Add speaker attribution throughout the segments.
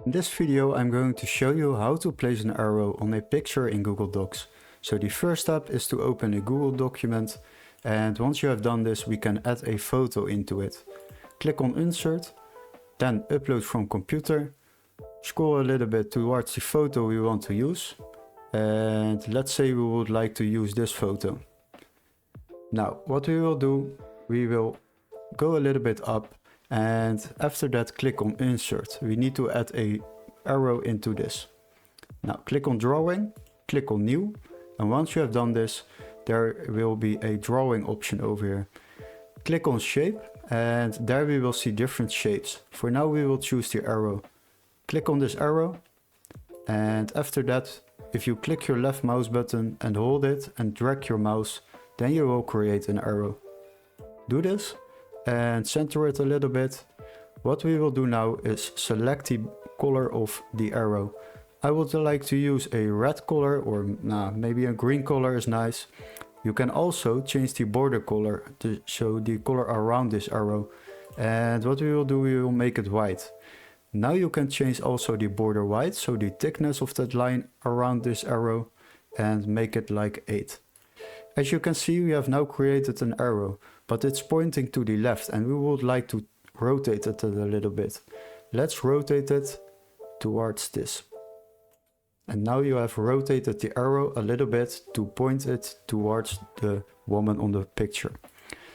Speaker 1: In this video I'm going to show you how to place an arrow on a picture in Google Docs. So the first step is to open a Google document, and once you have done this we can add a photo into it. Click on Insert, then Upload from Computer, scroll a little bit towards the photo we want to use, and let's say we would like to use this photo. Now what we will do, we will go a little bit up, and after that click on Insert. We need to add a arrow into this. Now click on Drawing, click on New, and once you have done this there will be a drawing option over here. Click on Shape, and there we will see different shapes. For now we will choose the arrow. Click on this arrow, and after that if you click your left mouse button and hold it and drag your mouse, then you will create an arrow. Do this and center it a little bit. What we will do now is select the color of the arrow. I would like to use a red color, or maybe a green color is nice. You can also change the border color to show the color around this arrow. And what we will do, we will make it white. Now you can change also the border white, so the thickness of that line around this arrow, and make it like 8. As you can see, we have now created an arrow, but it's pointing to the left and we would like to rotate it a little bit. Let's rotate it towards this. And now you have rotated the arrow a little bit to point it towards the woman on the picture.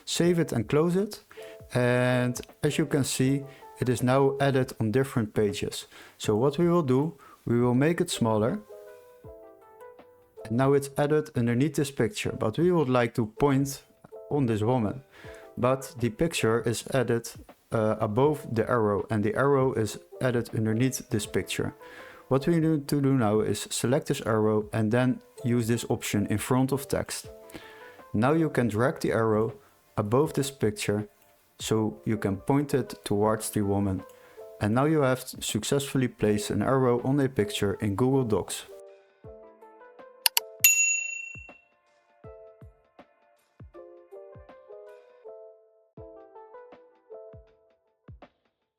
Speaker 1: Save it and close it. And as you can see, it is now added on different pages. So what we will do, we will make it smaller. And now it's added underneath this picture, but we would like to point on this woman. But the picture is added above the arrow, and the arrow is added underneath this picture. What we need to do now is select this arrow and then use this option in front of text. Now you can drag the arrow above this picture so you can point it towards the woman. And now you have successfully placed an arrow on a picture in Google Docs.